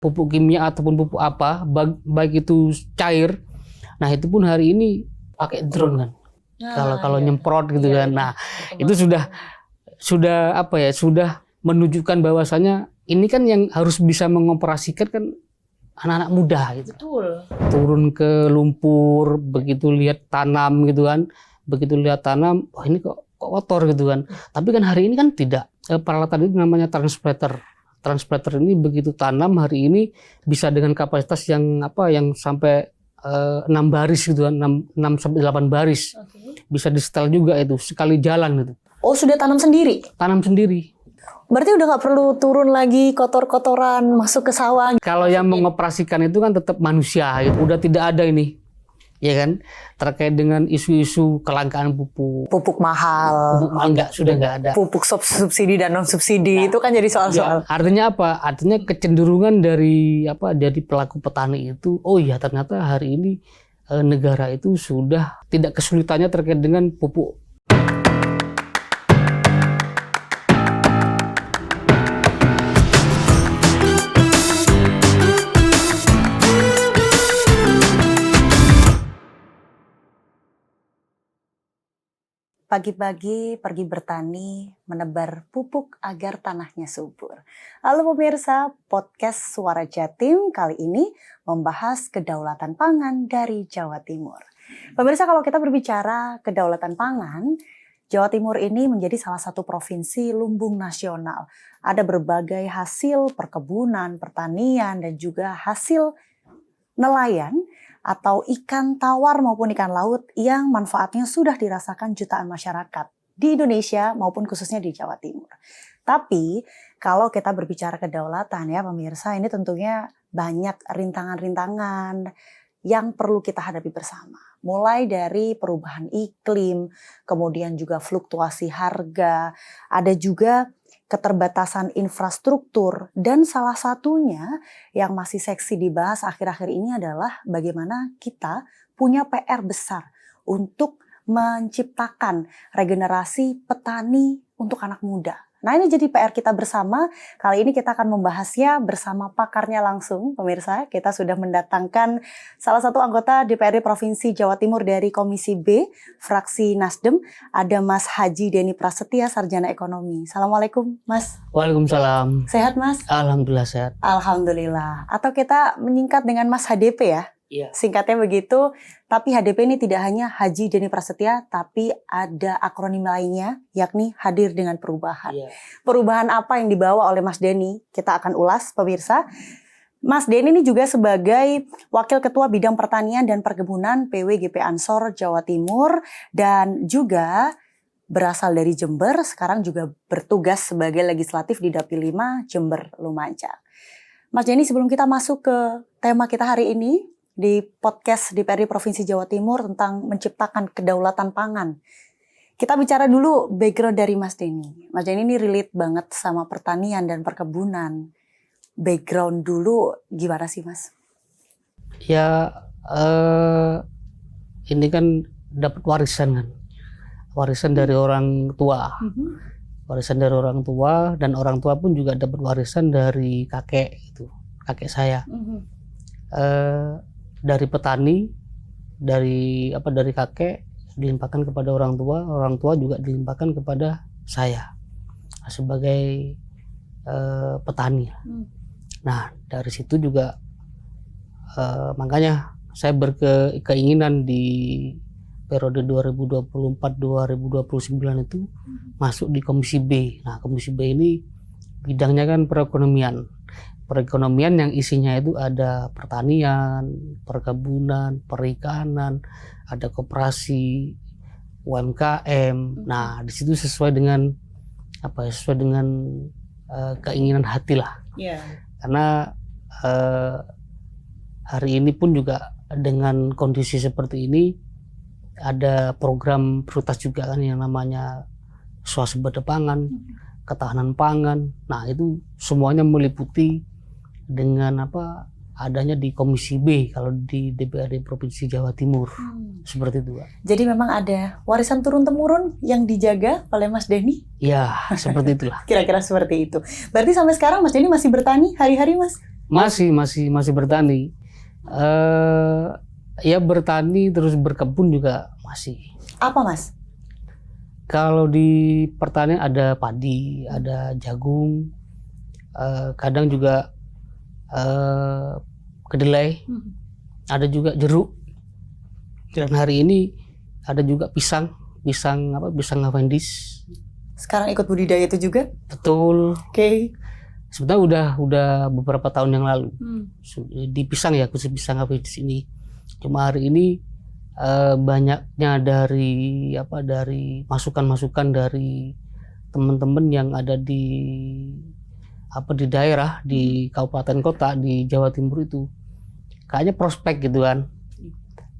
pupuk kimia ataupun pupuk apa, baik itu cair. Nah itu pun hari ini pakai drone kan. Kalau nyemprot gitu kan. Nah itu sudah apa ya? Sudah menunjukkan bahwasanya ini kan yang harus bisa mengoperasikan kan anak-anak muda gitu. Betul. Turun ke lumpur, begitu lihat tanam gitu kan. Begitu lihat tanam, oh ini kok kotor gitu kan. Tapi kan hari ini kan tidak. Peralatan itu namanya transplanter. Transplanter ini begitu tanam hari ini bisa dengan kapasitas yang sampai 6 baris gitu kan, 6 sampai 8 baris. Bisa di-setel juga itu sekali jalan gitu. Oh, sudah tanam sendiri? Tanam sendiri. Berarti udah nggak perlu turun lagi kotor-kotoran masuk ke sawah. Kalau yang mengoperasikan itu kan tetap manusia gitu. Udah tidak ada ini. Ya kan, terkait dengan isu-isu kelangkaan pupuk. Pupuk mahal. Pupuk mahal sudah nggak ada. Pupuk subsidi dan non subsidi itu kan jadi soal-soal. Ya, artinya apa? Artinya kecenderungan dari pelaku petani itu, oh iya ternyata hari ini negara itu sudah tidak kesulitannya terkait dengan pupuk. Pagi-pagi pergi bertani, menebar pupuk agar tanahnya subur. Halo pemirsa, podcast Suara Jatim kali ini membahas kedaulatan pangan dari Jawa Timur. Pemirsa, kalau kita berbicara kedaulatan pangan, Jawa Timur ini menjadi salah satu provinsi lumbung nasional. Ada berbagai hasil perkebunan, pertanian, dan juga hasil nelayan atau ikan tawar maupun ikan laut yang manfaatnya sudah dirasakan jutaan masyarakat di Indonesia maupun khususnya di Jawa Timur. Tapi kalau kita berbicara kedaulatan ya pemirsa, ini tentunya banyak rintangan-rintangan yang perlu kita hadapi bersama. Mulai dari perubahan iklim, kemudian juga fluktuasi harga, ada juga keterbatasan infrastruktur, dan salah satunya yang masih seksi dibahas akhir-akhir ini adalah bagaimana kita punya PR besar untuk menciptakan regenerasi petani untuk anak muda. Nah ini jadi PR kita bersama. Kali ini kita akan membahasnya bersama pakarnya langsung. Pemirsa, kita sudah mendatangkan salah satu anggota DPRD Provinsi Jawa Timur dari Komisi B, fraksi Nasdem. Ada Mas Haji Denny Prasetya, Sarjana Ekonomi. Assalamualaikum Mas. Waalaikumsalam. Sehat Mas? Alhamdulillah sehat. Alhamdulillah. Atau kita menyingkat dengan Mas HDP ya? Iya. Singkatnya begitu, tapi HDP ini tidak hanya Haji Denny Prasetya, tapi ada akronim lainnya, yakni Hadir dengan Perubahan. Iya. Perubahan apa yang dibawa oleh Mas Denny? Kita akan ulas, pemirsa. Mas Denny ini juga sebagai Wakil Ketua Bidang Pertanian dan Perkebunan PWGP Ansor Jawa Timur, dan juga berasal dari Jember, sekarang juga bertugas sebagai legislatif di Dapil 5 Jember Lumajang. Mas Denny, sebelum kita masuk ke tema kita hari ini, di podcast DPRD Provinsi Jawa Timur tentang menciptakan kedaulatan pangan. Kita bicara dulu background dari Mas Denny. Mas Denny ini relate banget sama pertanian dan perkebunan. Background dulu gimana sih Mas? Ya ini kan dapat warisan kan. Warisan dari orang tua. Warisan dari orang tua, dan orang tua pun juga dapat warisan dari kakek itu. Kakek saya. Dari petani, dari kakek dilimpahkan kepada orang tua juga dilimpahkan kepada saya sebagai petani. Nah dari situ juga makanya saya berkeinginan di periode 2024-2029 itu masuk di Komisi B. Nah Komisi B ini bidangnya kan perekonomian yang isinya itu ada pertanian, perkebunan, perikanan, ada koperasi, UMKM. Nah, di situ sesuai dengan keinginan hati lah. Yeah. Karena hari ini pun juga dengan kondisi seperti ini ada program prioritas juga kan yang namanya swasembada pangan, ketahanan pangan. Nah, itu semuanya meliputi dengan adanya di Komisi B kalau di DPRD Provinsi Jawa Timur. Seperti itu, Pak. Jadi memang ada warisan turun-temurun yang dijaga oleh Mas Denny? Ya, seperti itulah. Kira-kira seperti itu. Berarti sampai sekarang Mas Denny masih bertani hari-hari, Mas? Masih bertani. Ya bertani terus berkebun juga masih. Apa Mas? Kalau di pertanian ada padi, ada jagung, kadang juga kedelai, ada juga jeruk. Dan hari ini ada juga pisang Cavendish. Sekarang ikut budidaya itu juga? Betul. Oke. Sebenarnya udah beberapa tahun yang lalu di pisang ya, khusus pisang Cavendish ini. Cuma hari ini banyaknya dari masukan-masukan dari teman-teman yang ada di daerah, di kabupaten kota di Jawa Timur itu kayaknya prospek gitu kan.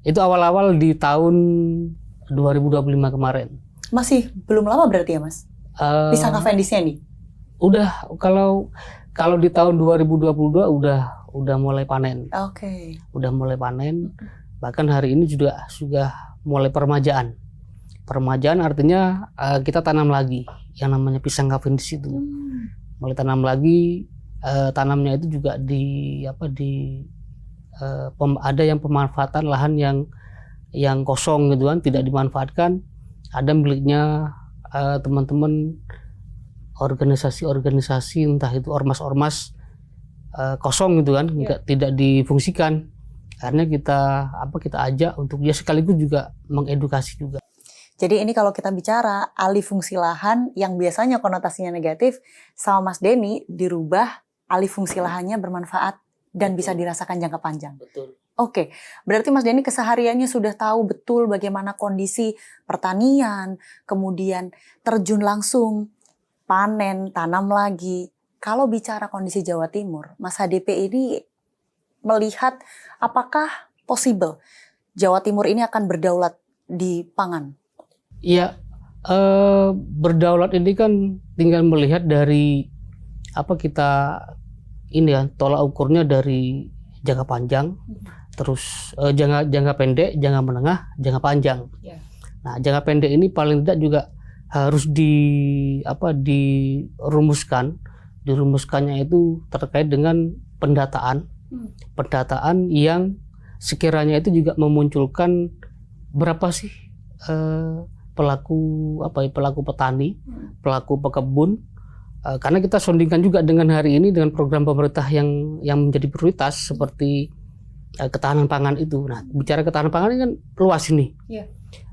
Itu awal-awal di tahun 2025 kemarin. Masih belum lama berarti ya Mas? Pisang Cavendishnya nih? Udah, kalau di tahun 2022 udah mulai panen. Oke. Udah mulai panen. Bahkan hari ini sudah mulai permajaan. Permajaan artinya kita tanam lagi yang namanya pisang Cavendish itu. Mulai tanam lagi, tanamnya itu juga ada yang pemanfaatan lahan yang kosong gitu kan, tidak dimanfaatkan. Ada miliknya teman-teman organisasi entah itu ormas-ormas kosong gitu kan, tidak difungsikan. Akhirnya kita ajak untuk dia sekaligus juga mengedukasi juga. Jadi ini kalau kita bicara alih fungsi lahan yang biasanya konotasinya negatif, sama Mas Denny dirubah alih fungsi lahannya bermanfaat dan bisa dirasakan jangka panjang. Betul. Oke, berarti Mas Denny kesehariannya sudah tahu betul bagaimana kondisi pertanian, kemudian terjun langsung, panen, tanam lagi. Kalau bicara kondisi Jawa Timur, Mas HDP ini melihat apakah possible Jawa Timur ini akan berdaulat di pangan? Iya, berdaulat ini kan tinggal melihat dari kita ini ya, tolak ukurnya dari jangka panjang, terus jangka pendek, jangka menengah, jangka panjang. Nah, jangka pendek ini paling tidak juga harus dirumuskannya itu terkait dengan pendataan yang sekiranya itu juga memunculkan berapa sih pelaku petani, pelaku pekebun, karena kita sondingkan juga dengan hari ini dengan program pemerintah yang menjadi prioritas seperti ketahanan pangan itu. Nah, bicara ketahanan pangan ini kan luas ini.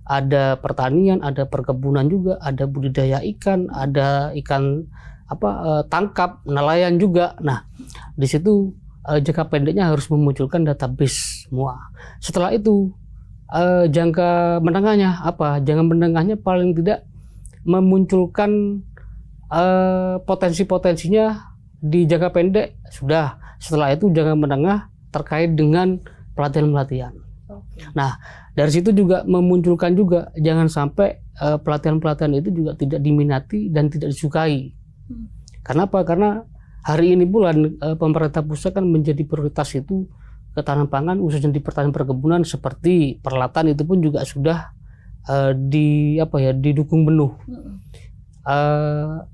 Ada pertanian, ada perkebunan juga, ada budidaya ikan, ada ikan tangkap, nelayan juga. Nah, di situ jangka pendeknya harus memunculkan database semua. Setelah itu jangka menengahnya jangka menengahnya paling tidak memunculkan potensi-potensinya di jangka pendek sudah. Setelah itu jangka menengah terkait dengan pelatihan-pelatihan. Nah, dari situ juga memunculkan juga jangan sampai pelatihan-pelatihan itu juga tidak diminati dan tidak disukai. Kenapa? Karena hari ini pula pemerintah pusat kan menjadi prioritas itu ketahanan pangan, khususnya di pertanian perkebunan, seperti peralatan itu pun juga sudah didukung penuh.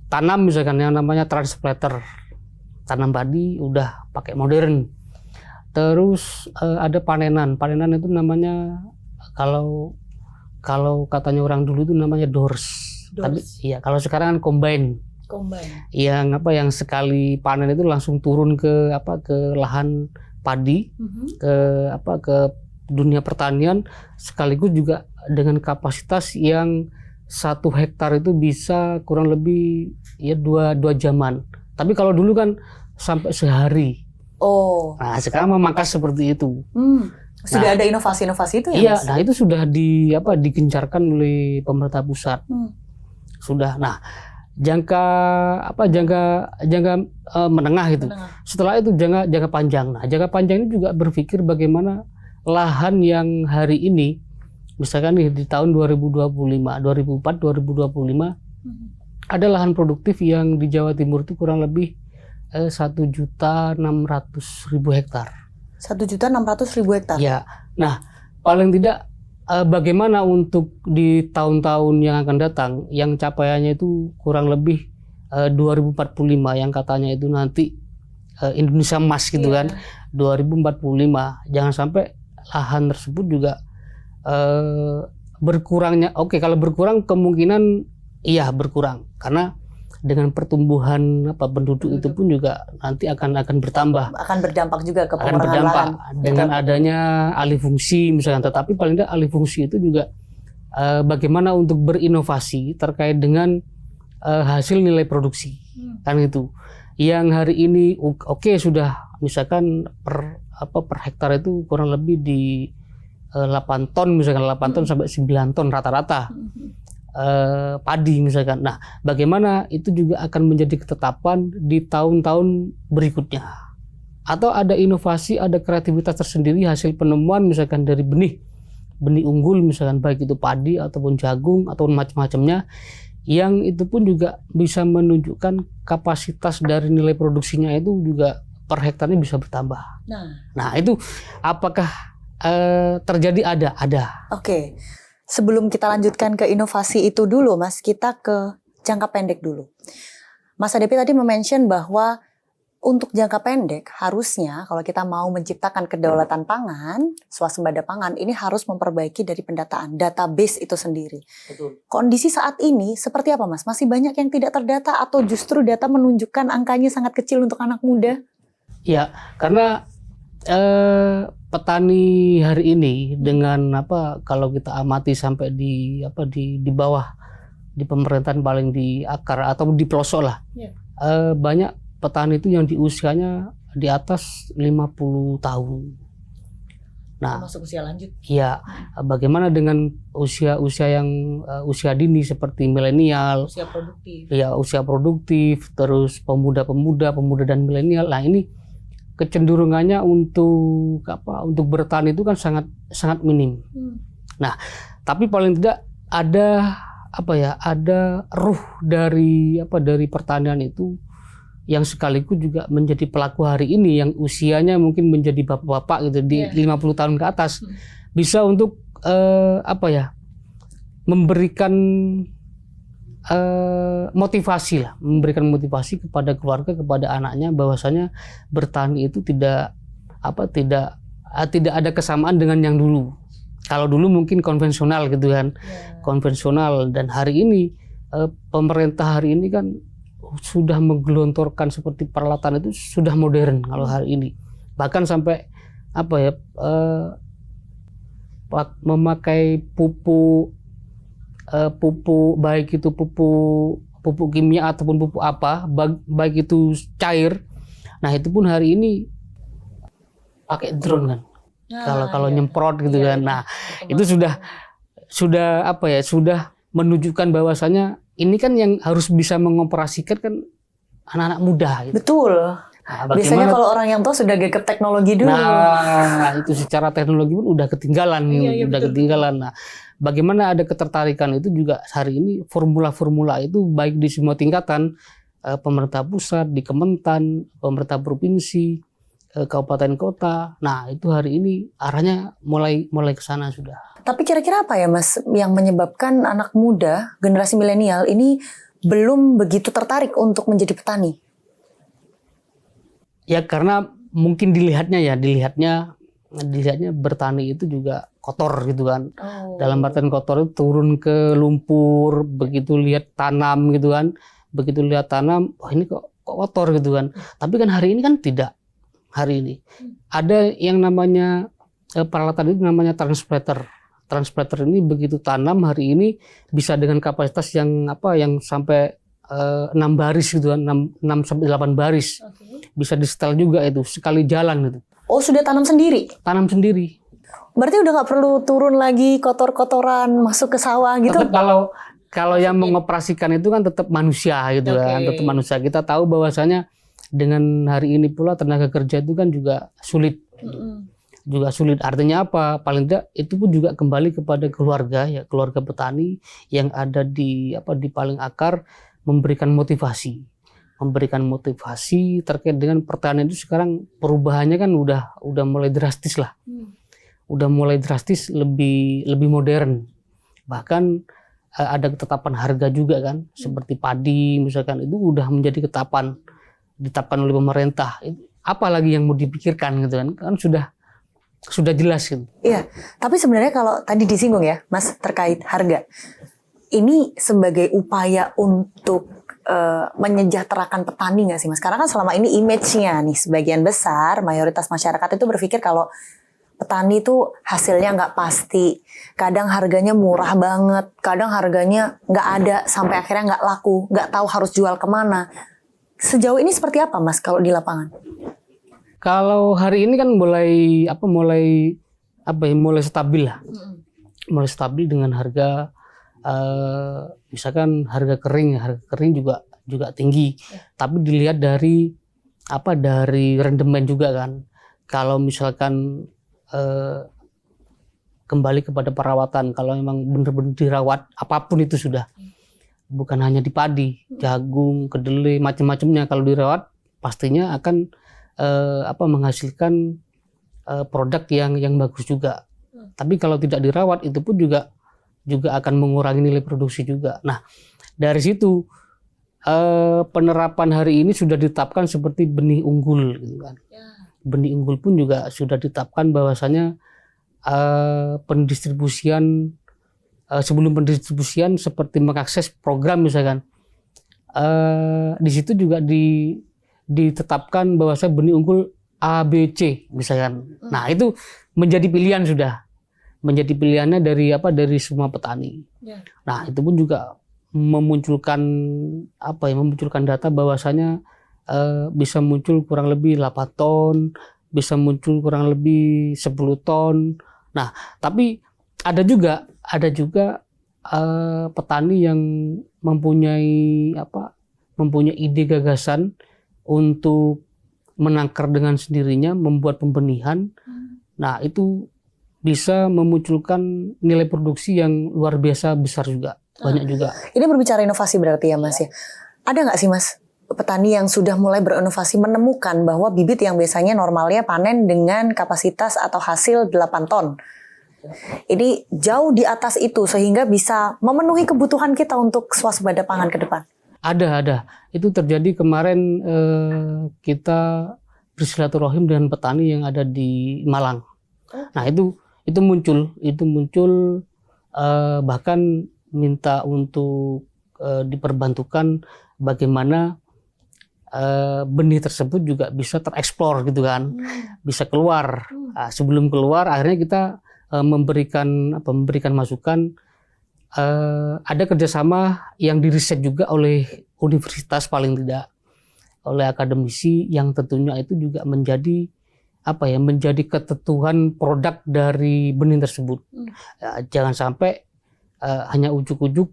Tanam misalkan yang namanya transplanter, tanam padi udah pakai modern. Terus ada panenan itu namanya kalau katanya orang dulu itu namanya doors. Tapi iya, kalau sekarang kan combine. Yang sekali panen itu langsung turun ke lahan padi, ke dunia pertanian, sekaligus juga dengan kapasitas yang 1 hektar itu bisa kurang lebih ya 2 jaman. Tapi kalau dulu kan sampai sehari. Nah, sekarang memangkas seperti itu. Sudah ada inovasi-inovasi itu ya? Iya, Mas? nah itu sudah digencarkan oleh pemerintah pusat. Sudah. Nah, jangka menengah itu. Setelah itu jangka panjang. Nah, jangka panjang ini juga berpikir bagaimana lahan yang hari ini, misalkan nih di tahun 2004, 2025 ada lahan produktif yang di Jawa Timur itu kurang lebih 1.600.000 hektar. 1.600.000 hektar. Ya. Nah, paling tidak bagaimana untuk di tahun-tahun yang akan datang yang capaiannya itu kurang lebih 2045 yang katanya itu nanti Indonesia Emas gitu kan 2045. Jangan sampai lahan tersebut juga berkurangnya. Oke, kalau berkurang kemungkinan iya berkurang karena dengan pertumbuhan penduduk itu pun juga nanti akan bertambah. Akan berdampak juga ke Akan pengurangan berdampak lahan. dengan adanya alih fungsi misalnya. Tetapi paling tidak alih fungsi itu juga bagaimana untuk berinovasi terkait dengan hasil nilai produksi. Kan itu. Yang hari ini sudah misalkan per hektar itu kurang lebih di 8 ton misalkan 8 ton sampai 9 ton rata-rata. Padi misalkan. Nah, bagaimana itu juga akan menjadi ketetapan di tahun-tahun berikutnya. Atau ada inovasi, ada kreativitas tersendiri hasil penemuan misalkan dari benih unggul misalkan baik itu padi ataupun jagung ataupun macam-macamnya yang itu pun juga bisa menunjukkan kapasitas dari nilai produksinya itu juga per hektarnya bisa bertambah. Nah, itu apakah terjadi? Ada. Oke. Sebelum kita lanjutkan ke inovasi itu dulu, Mas, kita ke jangka pendek dulu. Mas ADP tadi mention bahwa untuk jangka pendek harusnya kalau kita mau menciptakan kedaulatan pangan, swasembada pangan, ini harus memperbaiki dari pendataan, database itu sendiri. Betul. Kondisi saat ini seperti apa, Mas? Masih banyak yang tidak terdata atau justru data menunjukkan angkanya sangat kecil untuk anak muda? Ya, karena petani hari ini dengan kalau kita amati sampai di bawah di pemerintahan paling di akar atau di pelosok lah. Banyak petani itu yang di usianya di atas 50 tahun. Nah, masuk usia lanjut. Iya, bagaimana dengan usia yang usia dini seperti milenial, Usia produktif. Ya, usia produktif, terus pemuda dan milenial. Nah, ini kecenderungannya untuk bertani itu kan sangat minim. Nah, tapi paling tidak ada ruh dari pertanian itu yang sekaligus juga menjadi pelaku hari ini yang usianya mungkin menjadi bapak-bapak gitu di 50 tahun ke atas bisa untuk memberikan memberikan motivasi kepada keluarga, kepada anaknya bahwasanya bertani itu tidak ada kesamaan dengan yang dulu. Kalau dulu mungkin konvensional gitu kan, konvensional, dan hari ini pemerintah hari ini kan sudah menggelontorkan seperti peralatan itu sudah modern kalau hari ini. Bahkan sampai memakai pupuk baik itu pupuk kimia ataupun pupuk baik itu cair. Nah, itu pun hari ini pakai drone kan. Kalau nyemprot gitu kan. Nah, itu sudah menunjukkan bahwasanya ini kan yang harus bisa mengoperasikan kan anak-anak muda gitu. Betul. Nah, biasanya kalau orang yang tua sudah gegap teknologi dulu. Nah, itu secara teknologi pun udah ketinggalan. Ketinggalan. Nah, bagaimana ada ketertarikan itu juga hari ini formula-formula itu baik di semua tingkatan, pemerintah pusat, di Kementan, pemerintah provinsi, kabupaten kota. Nah, itu hari ini arahnya mulai ke sana sudah. Tapi kira-kira apa ya, Mas, yang menyebabkan anak muda generasi milenial ini belum begitu tertarik untuk menjadi petani? Ya karena mungkin dilihatnya bertani itu juga kotor gitu kan. Dalam artian kotor itu turun ke lumpur, begitu lihat tanam gitu kan. Begitu lihat tanam, ini kok kotor gitu kan. Tapi kan hari ini kan tidak. Hari ini ada yang namanya peralatan itu namanya transplanter. Transplanter ini begitu tanam hari ini bisa dengan kapasitas yang sampai 6 baris gitu kan, 6 sampai 8 baris. Bisa di setel juga itu sekali jalan gitu. Oh, sudah tanam sendiri? Tanam sendiri. Berarti udah nggak perlu turun lagi kotor-kotoran masuk ke sawah gitu? Tetap kalau yang mengoperasikan itu kan tetap manusia gitu kan, tetap manusia. Kita tahu bahwasanya dengan hari ini pula tenaga kerja itu kan juga sulit. Juga sulit, artinya apa? Paling tidak itu pun juga kembali kepada keluarga petani yang ada di paling akar, memberikan motivasi terkait dengan pertanian itu. Sekarang perubahannya kan udah mulai drastis lah. Udah mulai drastis, lebih modern. Bahkan ada ketetapan harga juga kan, seperti padi misalkan itu udah menjadi ketetapan ditetapkan oleh pemerintah. Apa lagi yang mau dipikirkan gitu kan? Kan sudah jelas gitu. Iya, tapi sebenarnya kalau tadi disinggung ya, Mas, terkait harga. Ini sebagai upaya untuk menyejahterakan petani nggak sih, Mas? Karena kan selama ini image-nya nih, sebagian besar mayoritas masyarakat itu berpikir kalau petani itu hasilnya nggak pasti. Kadang harganya murah banget, kadang harganya nggak ada, sampai akhirnya nggak laku, nggak tahu harus jual kemana. Sejauh ini seperti apa, Mas, kalau di lapangan? Kalau hari ini kan mulai stabil lah. Mulai stabil dengan harga misalkan harga kering juga tinggi. Tapi dilihat dari rendemen juga kan. Kalau misalkan kembali kepada perawatan, kalau memang benar-benar dirawat, apapun itu sudah. Bukan hanya di padi, jagung, kedelai, macam-macamnya, kalau dirawat pastinya akan menghasilkan produk yang bagus juga. Tapi kalau tidak dirawat itu pun juga akan mengurangi nilai produksi juga. Nah, dari situ penerapan hari ini sudah ditetapkan seperti benih unggul gitu kan. Benih unggul pun juga sudah ditetapkan bahwasanya sebelum pendistribusian seperti mengakses program misalkan. Di situ juga ditetapkan bahwasanya benih unggul A, B, C misalkan. Nah, itu menjadi pilihan sudah. Menjadi pilihannya dari semua petani. Nah, itu pun juga memunculkan data bahwasanya bisa muncul kurang lebih 8 ton, bisa muncul kurang lebih 10 ton. Nah, tapi ada juga petani yang mempunyai ide gagasan untuk menangkar dengan sendirinya, membuat pembenihan. Nah, itu bisa memunculkan nilai produksi yang luar biasa besar juga, banyak juga. Ini berbicara inovasi berarti ya, Mas ya. Ada nggak sih, Mas, petani yang sudah mulai berinovasi menemukan bahwa bibit yang biasanya normalnya panen dengan kapasitas atau hasil 8 ton. Ini jauh di atas itu sehingga bisa memenuhi kebutuhan kita untuk swasembada pangan ke depan. Ada. Itu terjadi kemarin kita bersilaturahim dengan petani yang ada di Malang. Nah, itu muncul bahkan minta untuk diperbantukan bagaimana benih tersebut juga bisa tereksplor gitu kan, bisa keluar. Nah, sebelum keluar akhirnya kita memberikan masukan. Ada kerjasama yang diriset juga oleh universitas, paling tidak oleh akademisi, yang tentunya itu juga menjadi ketentuan produk dari benih tersebut. Jangan sampai hanya ujuk-ujuk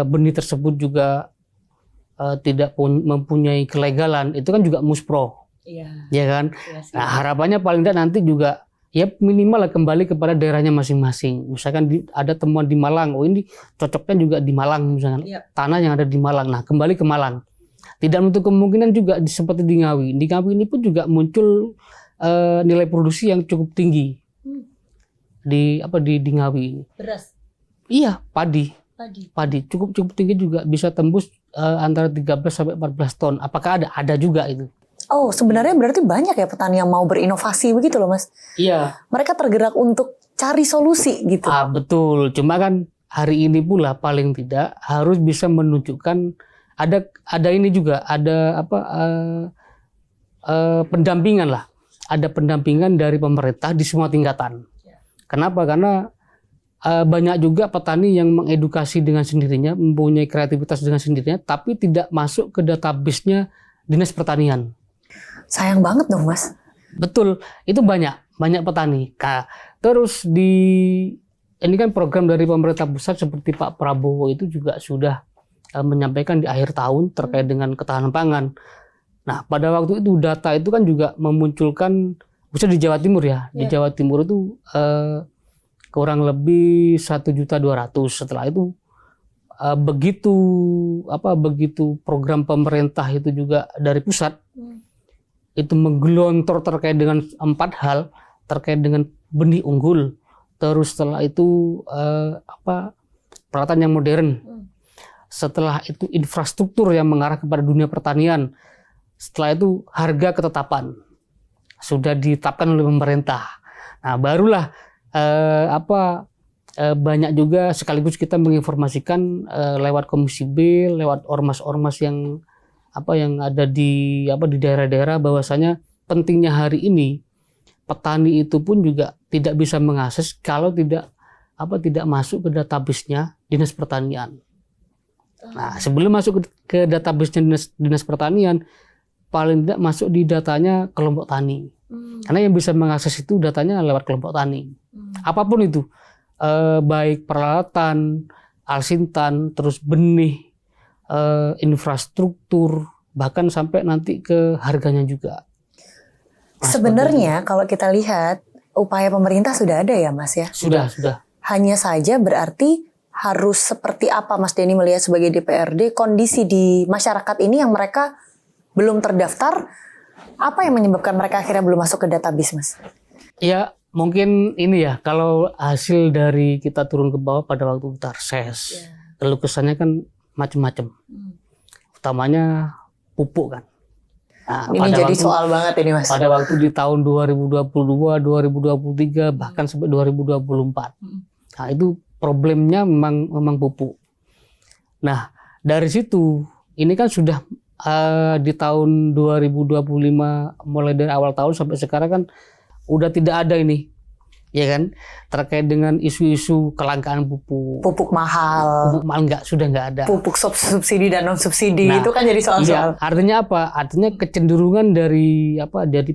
benih tersebut juga tidak mempunyai kelegalan. Itu kan juga muspro, ya kan. Nah, harapannya paling tidak nanti juga ya minimal kembali kepada daerahnya masing-masing. Misalkan ada temuan di Malang, ini cocoknya juga di Malang misalkan, tanah yang ada di Malang. Nah, kembali ke Malang. Tidak menutup kemungkinan juga seperti di Ngawi. Di Ngawi ini pun juga muncul nilai produksi yang cukup tinggi. Di Ngawi ini. Beras. Iya, padi cukup tinggi juga, bisa tembus antara 13 sampai 14 ton. Apakah ada? Ada juga itu. Oh, sebenarnya berarti banyak ya petani yang mau berinovasi begitu loh, Mas. Iya. Mereka tergerak untuk cari solusi gitu. Betul. Cuma kan hari ini pula paling tidak harus bisa menunjukkan ada ini juga, ada pendampingan lah. Ada pendampingan dari pemerintah di semua tingkatan. Kenapa? Karena banyak juga petani yang mengedukasi dengan sendirinya, mempunyai kreativitas dengan sendirinya, tapi tidak masuk ke database-nya Dinas Pertanian. Sayang banget dong, Mas. Betul, itu banyak petani. Terus ini kan program dari pemerintah pusat seperti Pak Prabowo itu juga sudah menyampaikan di akhir tahun terkait dengan ketahanan pangan. Nah, pada waktu itu data itu kan juga memunculkan, khususnya di Jawa Timur ya. Di Jawa Timur itu kurang lebih 1.200.000. Setelah itu begitu program pemerintah itu juga dari pusat itu menggelontor terkait dengan 4 hal, terkait dengan benih unggul, terus setelah itu peralatan yang modern, setelah itu infrastruktur yang mengarah kepada dunia pertanian, setelah itu harga ketetapan sudah ditetapkan oleh pemerintah. Nah, barulah banyak juga sekaligus kita menginformasikan lewat Komisi B, lewat ormas-ormas yang ada di daerah-daerah, bahwasanya pentingnya hari ini petani itu pun juga tidak bisa mengakses kalau tidak masuk ke database-nya Dinas Pertanian. Nah, sebelum masuk ke database-nya Dinas Pertanian, paling tidak masuk di datanya kelompok tani. Karena yang bisa mengakses itu datanya lewat kelompok tani. Apapun itu, baik peralatan, alsintan, terus benih, infrastruktur, bahkan sampai nanti ke harganya juga. Sebenarnya kalau kita lihat upaya pemerintah sudah ada ya Mas ya? Sudah. Hanya saja berarti harus seperti apa Mas Denny melihat sebagai DPRD kondisi di masyarakat ini yang mereka belum terdaftar, apa yang menyebabkan mereka akhirnya belum masuk ke database Mas? Ya mungkin ini ya, kalau hasil dari kita turun ke bawah pada waktu kita reses, keluh kesahnya kan macam-macam. Utamanya pupuk kan. Nah, ini jadi soal banget ini Mas. Pada waktu di tahun 2022, 2023, bahkan sampai 2024. Nah, itu problemnya memang pupuk. Nah, dari situ ini kan sudah di tahun 2025, mulai dari awal tahun sampai sekarang kan udah tidak ada ini, ya kan, terkait dengan isu-isu kelangkaan pupuk. Pupuk mahal Sudah nggak ada. Pupuk subsidi dan non subsidi, itu kan jadi soal-soal. Iya, artinya apa? Artinya kecenderungan dari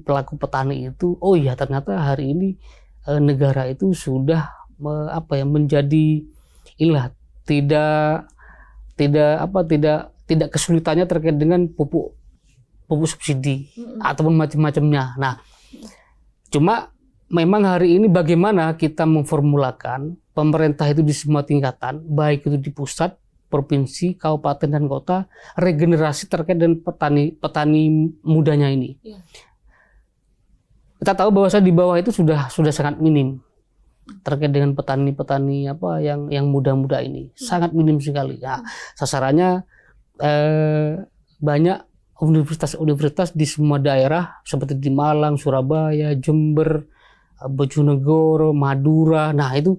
pelaku petani itu, oh iya ternyata hari ini negara itu sudah menjadi tidak kesulitannya terkait dengan pupuk subsidi ataupun macam-macamnya. Nah, cuma memang hari ini bagaimana kita memformulakan pemerintah itu di semua tingkatan, baik itu di pusat, provinsi, kabupaten dan kota, regenerasi terkait dengan petani mudanya ini. Kita tahu bahwa di bawah itu sudah sangat minim terkait dengan petani-petani yang muda-muda ini, sangat minim sekali. Nah, sasarannya banyak universitas-universitas di semua daerah seperti di Malang, Surabaya, Jember, Bojonegoro, Madura. Nah, itu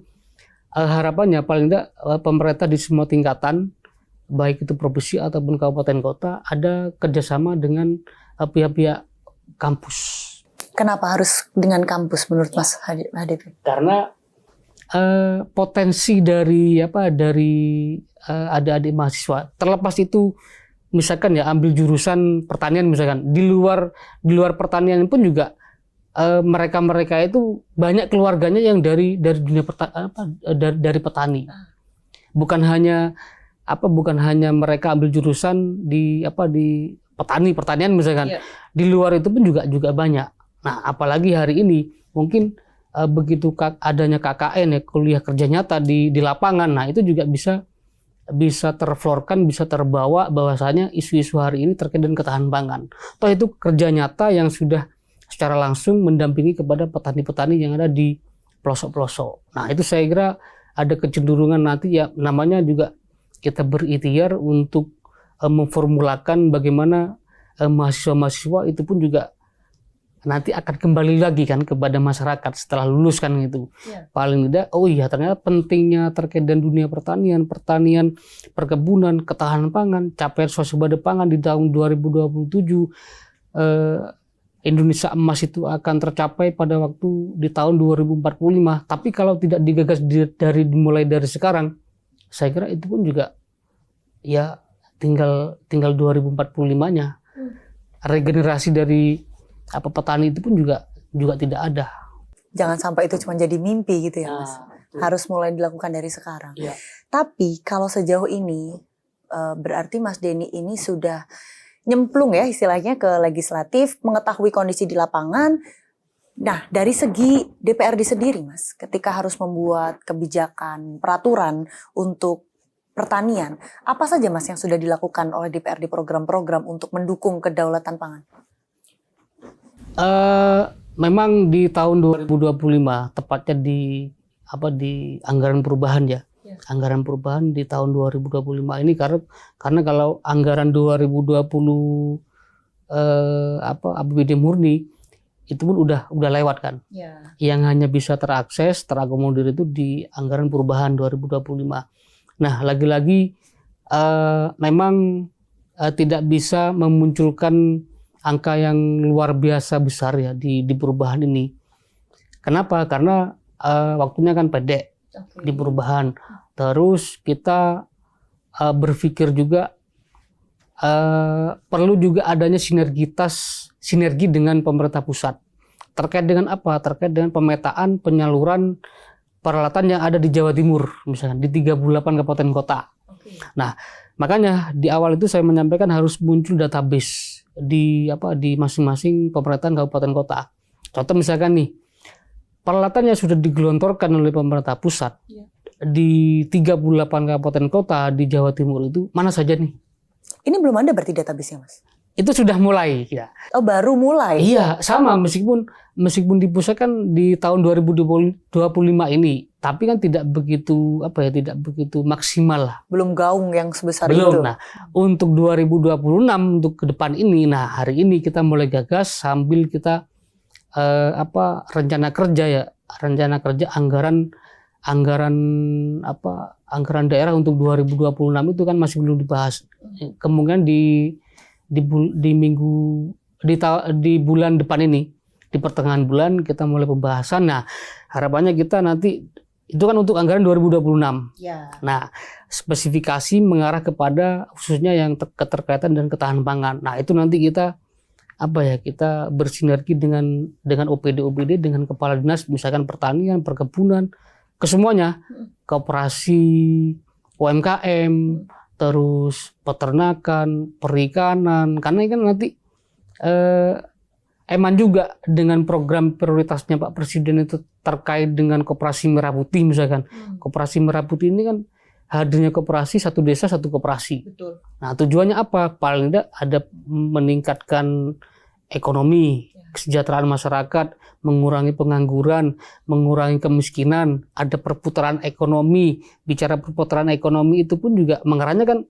harapannya paling tidak pemerintah di semua tingkatan, baik itu provinsi ataupun kabupaten kota, ada kerjasama dengan pihak-pihak kampus. Kenapa harus dengan kampus menurut Mas HDP? Karena potensi dari adik-adik mahasiswa, terlepas itu misalkan ya ambil jurusan pertanian misalkan, di luar pertanian pun juga mereka itu banyak keluarganya yang dari dunia dari petani. Bukan hanya mereka ambil jurusan di pertanian misalkan. Di luar itu pun juga banyak. Nah, apalagi hari ini mungkin begitu adanya KKN ya, kuliah kerja nyata di lapangan. Nah, itu juga bisa terflorkan, bisa terbawa bahwasanya isu-isu hari ini terkait dengan ketahanan pangan. Toh itu kerja nyata yang sudah secara langsung mendampingi kepada petani-petani yang ada di pelosok-pelosok. Nah, itu saya kira ada kecenderungan nanti ya, namanya juga kita berikhtiar untuk memformulakan bagaimana mahasiswa-mahasiswa itu pun juga nanti akan kembali lagi kan kepada masyarakat setelah lulus kan gitu. Paling tidak, oh iya ternyata pentingnya terkait dengan dunia pertanian, perkebunan, ketahanan pangan, capaian swasembada pangan di tahun 2027, Indonesia emas itu akan tercapai pada waktu di tahun 2045. Tapi kalau tidak digagas dimulai dari sekarang, saya kira itu pun juga ya tinggal 2045-nya. Regenerasi dari petani itu pun juga tidak ada. Jangan sampai itu cuma jadi mimpi gitu ya Mas. Harus mulai dilakukan dari sekarang. Ya. Tapi kalau sejauh ini berarti Mas Denny ini sudah nyemplung ya istilahnya ke legislatif, mengetahui kondisi di lapangan. Nah, dari segi DPRD sendiri Mas, ketika harus membuat kebijakan, peraturan untuk pertanian, apa saja Mas yang sudah dilakukan oleh DPRD program-program untuk mendukung kedaulatan pangan? Memang di tahun 2025, tepatnya di anggaran perubahan ya. Anggaran perubahan di tahun 2025 ini karena kalau anggaran 2020 APBD murni itu pun udah lewat kan. Ya. Yang hanya bisa terakses, terakomodir itu di anggaran perubahan 2025. Nah, lagi-lagi memang tidak bisa memunculkan angka yang luar biasa besar ya di perubahan ini. Kenapa? Karena waktunya kan pendek di perubahan. Terus kita berpikir juga perlu juga adanya sinergi dengan pemerintah pusat. Terkait dengan apa? Terkait dengan pemetaan penyaluran peralatan yang ada di Jawa Timur, misalkan di 38 kabupaten kota. Nah, makanya di awal itu saya menyampaikan harus muncul database di masing-masing pemerintahan kabupaten kota. Contoh misalkan nih, peralatan yang sudah digelontorkan oleh pemerintah pusat di 38 kabupaten kota di Jawa Timur itu mana saja nih? Ini belum ada berarti database-nya, Mas? Itu sudah mulai ya. Oh, baru mulai? Iya, sama meskipun di pusat kan di tahun 2025 ini, tapi kan tidak begitu maksimal lah. Belum gaung yang sebesar Belum. itu. Nah, untuk 2026 untuk ke depan ini, nah hari ini kita mulai gagas sambil kita rencana kerja anggaran daerah untuk 2026 itu kan masih belum dibahas. Kemungkinan di bulan depan ini, di pertengahan bulan kita mulai pembahasan. Nah, harapannya kita nanti itu kan untuk anggaran 2026. Ya. Nah, spesifikasi mengarah kepada khususnya yang keterkaitan dan ketahanan pangan. Nah, itu nanti kita bersinergi dengan OPD dengan kepala dinas, misalkan pertanian, perkebunan, kesemuanya, koperasi, UMKM, terus peternakan, perikanan, karena ini kan nanti eman juga dengan program prioritasnya Pak Presiden itu terkait dengan koperasi merah putih misalkan. Koperasi merah putih ini kan hadirnya koperasi, satu desa satu koperasi. Betul. Nah, tujuannya apa? Paling tidak ada meningkatkan ekonomi, kesejahteraan masyarakat, mengurangi pengangguran, mengurangi kemiskinan, ada perputaran ekonomi. Bicara perputaran ekonomi itu pun juga mengarahnya kan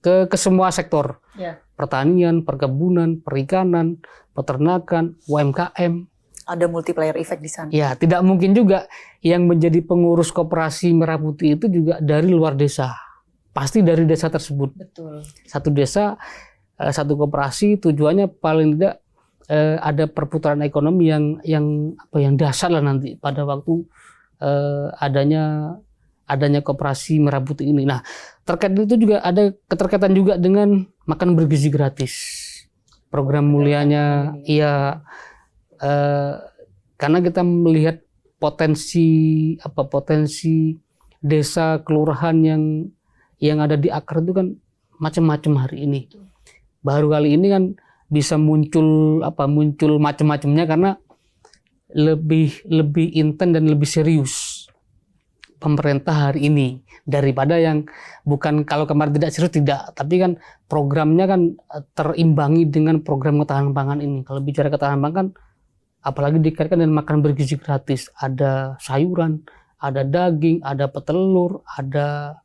ke semua sektor. Ya. Pertanian, perkebunan, perikanan, peternakan, UMKM. Ada multiplier effect di sana. Ya, tidak mungkin juga yang menjadi pengurus koperasi merah putih itu juga dari luar desa. Pasti dari desa tersebut. Betul. Satu desa, satu koperasi, tujuannya paling tidak ada perputaran ekonomi yang dasar lah nanti pada waktu adanya koperasi merah putih ini. Nah, terkait itu juga ada keterkaitan juga dengan makan bergizi gratis. Program mulianya, iya. Karena kita melihat potensi desa kelurahan yang ada di akar itu kan macam-macam hari ini. Baru kali ini kan bisa muncul macam-macamnya karena lebih intens dan lebih serius pemerintah hari ini daripada yang bukan, kalau kemarin tidak serius tidak, tapi kan programnya kan terimbangi dengan program ketahanan pangan ini. Kalau bicara ketahanan pangan, apalagi dikaitkan dengan makan bergizi gratis, ada sayuran, ada daging, ada petelur, ada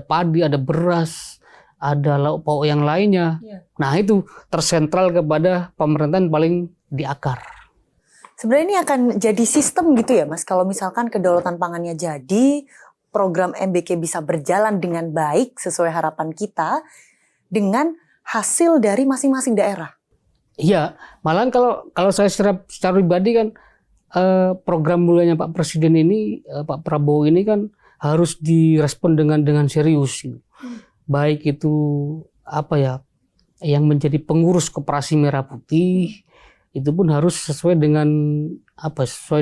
padi, ada beras, ada lauk pauk yang lainnya. Ya. Nah, itu tersentral kepada pemerintahan paling di akar. Sebenarnya ini akan jadi sistem gitu ya, Mas. Kalau misalkan kedaulatan pangannya jadi, program MBK bisa berjalan dengan baik sesuai harapan kita dengan hasil dari masing-masing daerah. Iya, malahan kalau saya secara pribadi kan program mulianya Pak Presiden ini, Pak Prabowo ini kan harus direspon dengan serius. Baik itu yang menjadi pengurus koperasi merah putih itu pun harus sesuai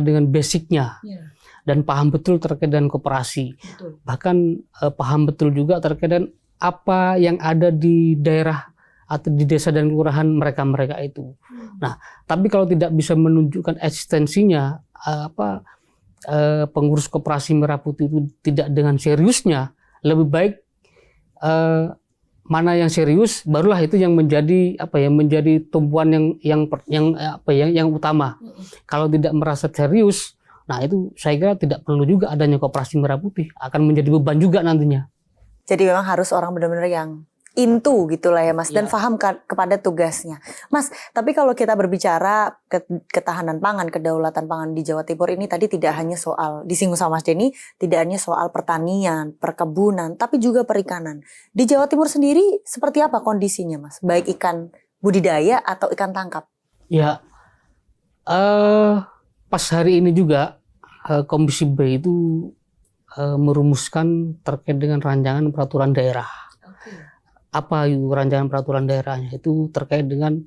dengan basicnya. Ya. Dan paham betul terkait dengan koperasi. Betul. Bahkan paham betul juga terkait dengan apa yang ada di daerah atau di desa dan kelurahan mereka itu. Nah, tapi kalau tidak bisa menunjukkan eksistensinya, pengurus koperasi merah putih itu tidak dengan seriusnya, lebih baik mana yang serius, barulah itu yang menjadi menjadi tumpuan yang utama. Kalau tidak merasa serius, Nah itu saya kira tidak perlu juga adanya Koperasi Merah Putih, akan menjadi beban juga nantinya. Jadi memang harus orang benar-benar yang into gitulah ya Mas, dan Iya. paham kepada tugasnya. Mas, tapi kalau kita berbicara ketahanan pangan, kedaulatan pangan di Jawa Timur ini tadi tidak hanya soal, disinggung sama Mas Denny, tidak hanya soal pertanian, perkebunan, tapi juga perikanan. Di Jawa Timur sendiri seperti apa kondisinya Mas? Baik ikan budidaya atau ikan tangkap? Ya, pas hari ini juga Komisi B itu merumuskan terkait dengan rancangan peraturan daerah. Apa itu rancangan peraturan daerahnya? Itu terkait dengan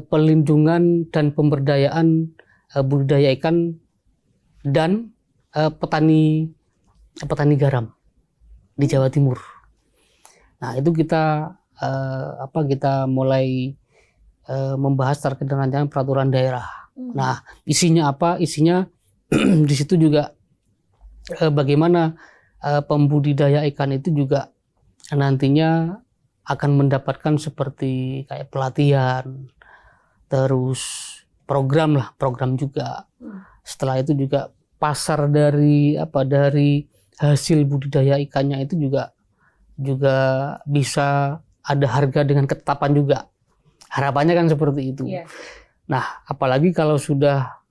pelindungan dan pemberdayaan budidaya ikan dan petani garam di Jawa Timur. Nah itu kita mulai membahas terkait dengan rancangan peraturan daerah. Nah isinya apa? Isinya di situ juga bagaimana pembudidaya ikan itu juga nantinya akan mendapatkan seperti kayak pelatihan, terus program juga. Setelah itu juga pasar dari hasil budidaya ikannya itu juga bisa ada harga dengan ketetapan juga. Harapannya kan seperti itu. Yeah. Nah, apalagi kalau sudah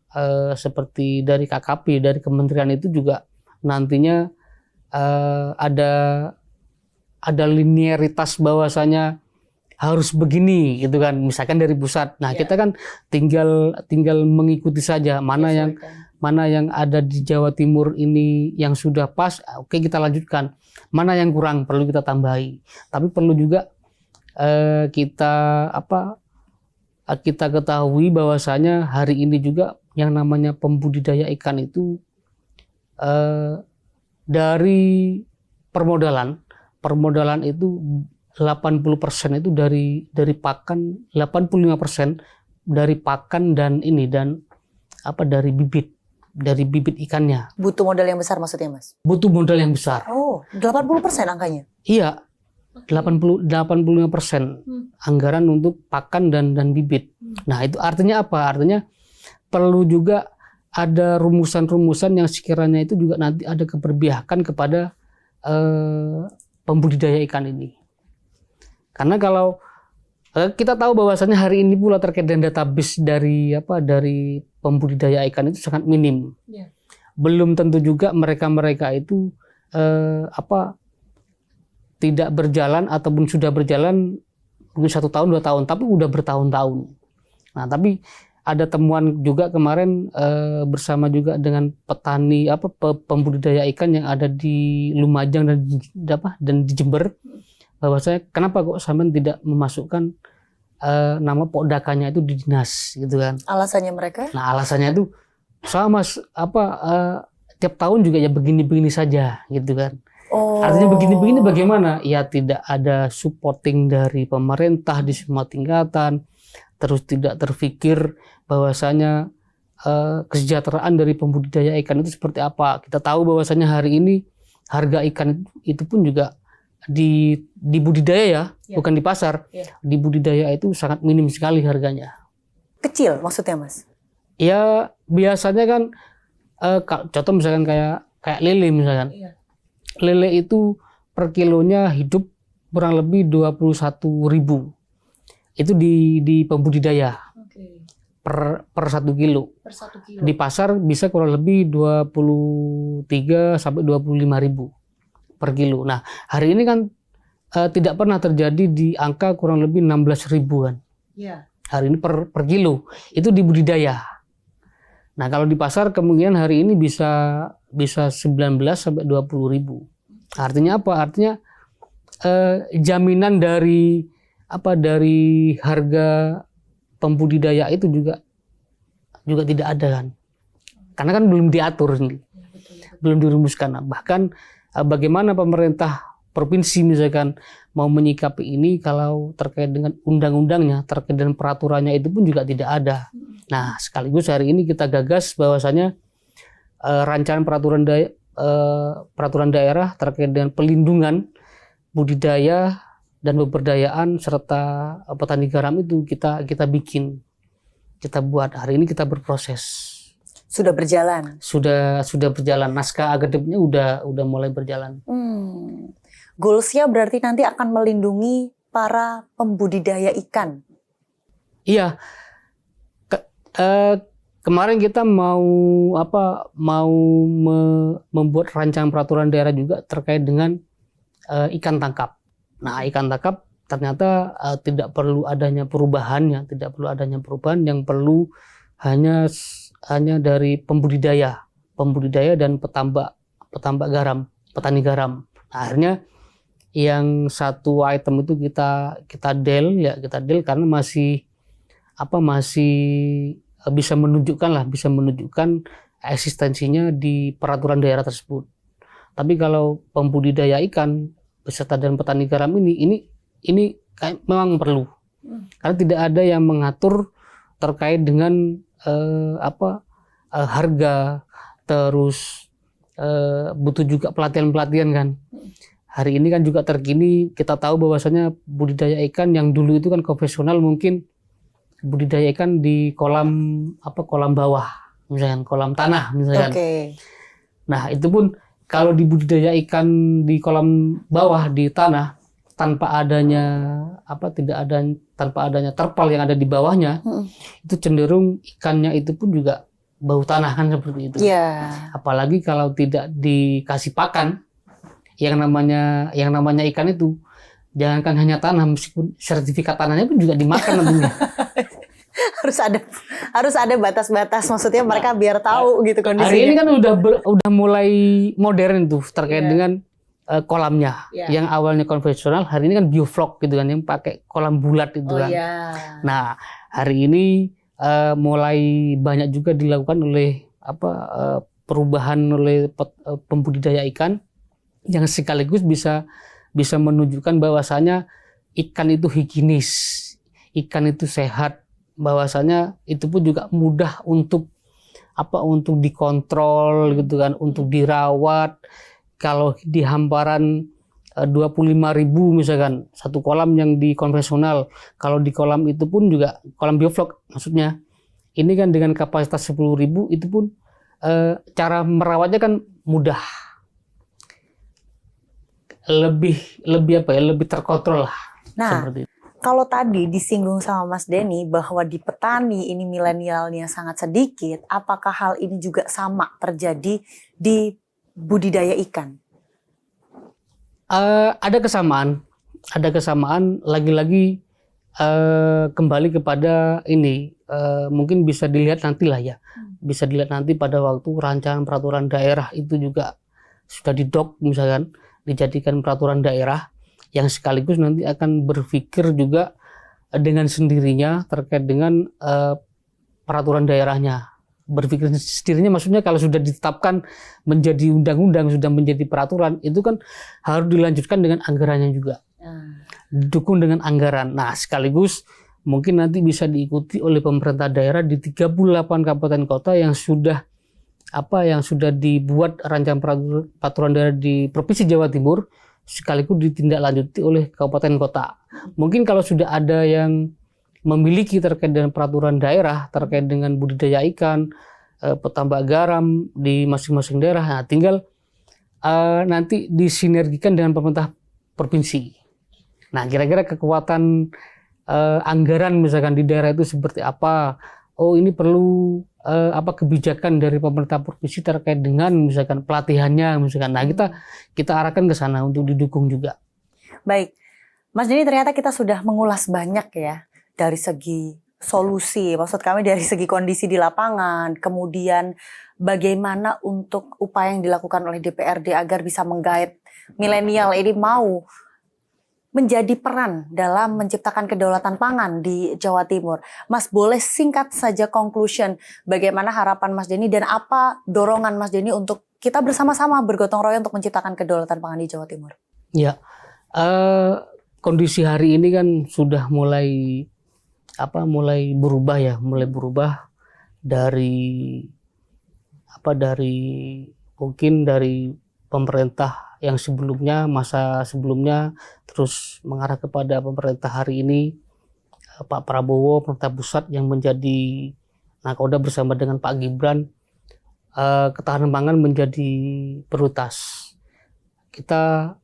seperti dari KKP, dari kementerian itu juga nantinya ada linearitas bahwasanya harus begini gitu kan, misalkan dari pusat. Nah, kita kan tinggal mengikuti saja mana yang ada di Jawa Timur ini yang sudah pas, oke kita lanjutkan. Mana yang kurang perlu kita tambahi. Tapi perlu juga kita ketahui bahwasanya hari ini juga yang namanya pembudidaya ikan itu dari permodalan itu 80% itu dari pakan, 85% dari pakan dan dari bibit ikannya. Butuh modal yang besar maksudnya Mas? Butuh modal yang besar. Oh, 80% angkanya? Iya. 85% anggaran untuk pakan dan bibit. Nah, itu artinya apa? Artinya perlu juga ada rumusan-rumusan yang sekiranya itu juga nanti ada keberpihakan kepada pembudidaya ikan ini. Karena kalau kita tahu bahwasannya hari ini pula terkait dengan database dari pembudidaya ikan itu sangat minim. Yeah. Belum tentu juga mereka itu tidak berjalan ataupun sudah berjalan mungkin 1 tahun 2 tahun, tapi udah bertahun-tahun. Nah, tapi ada temuan juga kemarin bersama juga dengan petani pembudidaya ikan yang ada di Lumajang dan di Jember, bahwasanya kenapa kok sampean tidak memasukkan nama pokdakannya itu di dinas gitu kan. Alasannya mereka? Nah, alasannya itu sama tiap tahun juga ya begini-begini saja gitu kan. Oh. Artinya begini-begini bagaimana? Ya tidak ada supporting dari pemerintah di semua tingkatan, terus tidak terfikir bahwasanya kesejahteraan dari pembudidaya ikan itu seperti apa. Kita tahu bahwasanya hari ini harga ikan itu pun juga di budidaya bukan di pasar. Di budidaya itu sangat minim sekali harganya. Kecil maksudnya Mas? Ya biasanya kan contoh misalkan kayak lele misalkan. Lele itu per kilonya hidup kurang lebih 21.000. Itu di pembudidaya. Per 1 kilo. Di pasar bisa kurang lebih 23 sampai 25.000 per kilo. Nah, hari ini kan tidak pernah terjadi di angka kurang lebih 16.000-an. Yeah. Hari ini per kilo. Itu di budidaya. Nah, kalau di pasar kemungkinan hari ini bisa 19 sampai 20.000. Artinya apa? Artinya jaminan dari harga pembudidaya itu juga tidak ada kan. Karena kan belum diatur ini. Belum dirumuskan. Bahkan bagaimana pemerintah provinsi misalkan mau menyikapi ini kalau terkait dengan undang-undangnya, terkait dengan peraturannya itu pun juga tidak ada. Nah, sekaligus hari ini kita gagas bahwasanya rancangan peraturan daerah terkait dengan pelindungan budidaya dan pemberdayaan serta petani garam itu kita bikin, kita buat. Hari ini kita berproses. Sudah berjalan. Sudah berjalan, naskah akademiknya udah mulai berjalan. Goals-nya berarti nanti akan melindungi para pembudidaya ikan. Iya. Kemarin kita mau membuat rancangan peraturan daerah juga terkait dengan ikan tangkap. Nah, ikan tangkap ternyata tidak perlu adanya perubahan, yang perlu hanya dari pembudidaya dan petambak garam, petani garam. Nah, akhirnya yang satu item itu kita del karena masih bisa menunjukkan eksistensinya di peraturan daerah tersebut. Tapi kalau pembudidaya ikan beserta dan petani garam ini memang perlu, karena tidak ada yang mengatur terkait dengan harga, terus butuh juga pelatihan kan. Hari ini kan juga terkini kita tahu bahwasanya budidaya ikan yang dulu itu kan konvensional, mungkin budidaya ikan di kolam bawah, misalkan kolam tanah misalkan. Nah, itu pun kalau di budidaya ikan di kolam bawah di tanah tanpa adanya terpal yang ada di bawahnya, itu cenderung ikannya itu pun juga bau tanah kan, seperti itu. Apalagi kalau tidak dikasih pakan, yang namanya ikan itu jangankan hanya tanah, meskipun sertifikat tanahnya pun juga dimakan nantinya. harus ada batas-batas, maksudnya mereka biar tahu gitu kondisinya. Hari ini kan udah mulai modern tuh terkait dengan kolamnya. Yang awalnya konvensional, hari ini kan bioflok gitu kan, yang pakai kolam bulat itu kan. Nah, hari ini mulai banyak juga dilakukan oleh perubahan oleh pembudidaya ikan yang sekaligus bisa menunjukkan bahwasanya ikan itu higienis, ikan itu sehat, bahwasanya itu pun juga mudah untuk dikontrol gitu kan, untuk dirawat. Kalau di hamparan 25.000 misalkan satu kolam yang di konvensional, kalau di kolam itu pun juga kolam bioflok maksudnya, ini kan dengan kapasitas 10.000 itu pun cara merawatnya kan mudah, lebih terkontrol lah. Nah, seperti itu. Kalau tadi disinggung sama Mas Denny bahwa di petani ini milenialnya sangat sedikit, apakah hal ini juga sama terjadi di budidaya ikan? Ada kesamaan. Lagi-lagi kembali kepada ini, mungkin bisa dilihat nanti lah ya. Bisa dilihat nanti pada waktu rancangan peraturan daerah itu juga sudah didok, misalkan dijadikan peraturan daerah yang sekaligus nanti akan berpikir juga dengan sendirinya terkait dengan peraturan daerahnya. Berpikir sendirinya maksudnya kalau sudah ditetapkan menjadi undang-undang, sudah menjadi peraturan, itu kan harus dilanjutkan dengan anggarannya juga. Didukung dengan anggaran. Nah, sekaligus mungkin nanti bisa diikuti oleh pemerintah daerah di 38 kabupaten kota yang sudah dibuat rancangan peraturan daerah di Provinsi Jawa Timur, sekaligus ditindaklanjuti oleh kabupaten kota. Mungkin kalau sudah ada yang memiliki terkait dengan peraturan daerah terkait dengan budidaya ikan, petambak garam di masing-masing daerah, nah tinggal nanti disinergikan dengan pemerintah provinsi. Nah, kira-kira kekuatan anggaran misalkan di daerah itu seperti apa? Oh, ini perlu kebijakan dari pemerintah provinsi terkait dengan misalkan pelatihannya misalkan. Nah, kita arahkan ke sana untuk didukung juga. Baik. Mas Denny, ternyata kita sudah mengulas banyak ya dari segi solusi, maksud kami dari segi kondisi di lapangan, kemudian bagaimana untuk upaya yang dilakukan oleh DPRD agar bisa menggait milenial ini mau menjadi peran dalam menciptakan kedaulatan pangan di Jawa Timur. Mas, boleh singkat saja conclusion bagaimana harapan Mas Denny dan apa dorongan Mas Denny untuk kita bersama-sama bergotong royong untuk menciptakan kedaulatan pangan di Jawa Timur? Ya, kondisi hari ini kan sudah mulai berubah dari pemerintah yang sebelumnya, masa sebelumnya, terus mengarah kepada pemerintah hari ini, Pak Prabowo, pemerintah pusat yang menjadi nakoda bersama dengan Pak Gibran, ketahanan pangan menjadi prioritas. Kita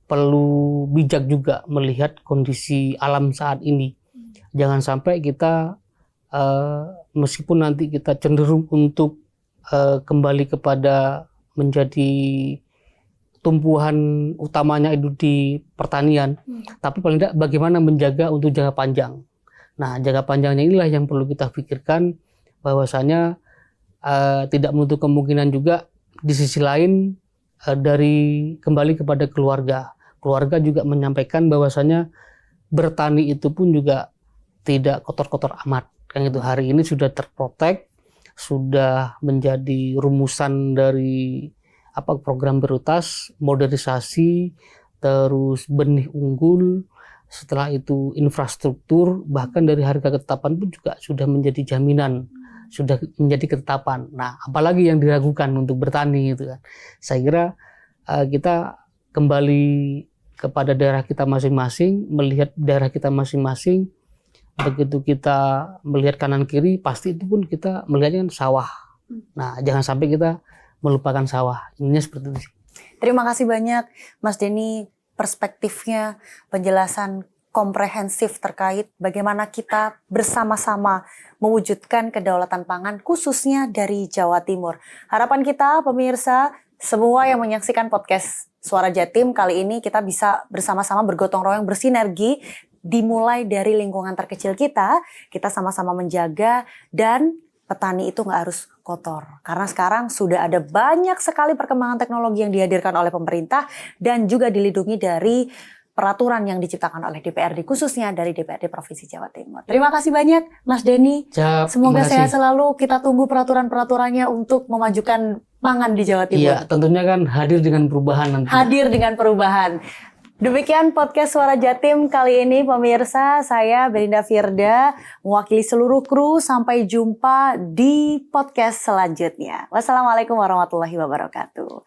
perlu bijak juga melihat kondisi alam saat ini. Jangan sampai kita meskipun nanti kita cenderung untuk kembali kepada menjadi tumpuan utamanya itu di pertanian, tapi paling tidak bagaimana menjaga untuk jangka panjang. Nah, jangka panjangnya inilah yang perlu kita pikirkan, bahwasanya tidak menutup kemungkinan juga di sisi lain dari kembali kepada keluarga. Keluarga juga menyampaikan bahwasanya bertani itu pun juga tidak kotor-kotor amat. Kan itu hari ini sudah terprotek, sudah menjadi rumusan dari program prioritas, modernisasi, terus benih unggul, setelah itu infrastruktur, bahkan dari harga ketetapan pun juga sudah menjadi jaminan, sudah menjadi ketetapan. Nah, apalagi yang diragukan untuk bertani gitu kan. Saya kira kita kembali kepada daerah kita masing-masing, melihat daerah kita masing-masing. Begitu kita melihat kanan kiri, pasti itu pun kita melihatnya kan sawah. Nah, jangan sampai kita melupakan sawah. Ininya seperti itu. Terima kasih banyak Mas Denny, perspektifnya, penjelasan komprehensif terkait bagaimana kita bersama-sama mewujudkan kedaulatan pangan khususnya dari Jawa Timur. Harapan kita pemirsa semua yang menyaksikan podcast Suara Jatim kali ini kita bisa bersama-sama bergotong royong, bersinergi, dimulai dari lingkungan terkecil kita sama-sama menjaga, dan petani itu nggak harus kotor. Karena sekarang sudah ada banyak sekali perkembangan teknologi yang dihadirkan oleh pemerintah dan juga dilindungi dari peraturan yang diciptakan oleh DPRD, khususnya dari DPRD Provinsi Jawa Timur. Terima kasih banyak Mas Denny. Semoga sehat selalu. Kita tunggu peraturan-peraturannya untuk memajukan pangan di Jawa Timur. Iya, tentunya kan hadir dengan perubahan nanti. Hadir dengan perubahan. Demikian podcast Suara Jatim kali ini pemirsa, saya Belinda Firda mewakili seluruh kru. Sampai jumpa di podcast selanjutnya. Wassalamualaikum warahmatullahi wabarakatuh.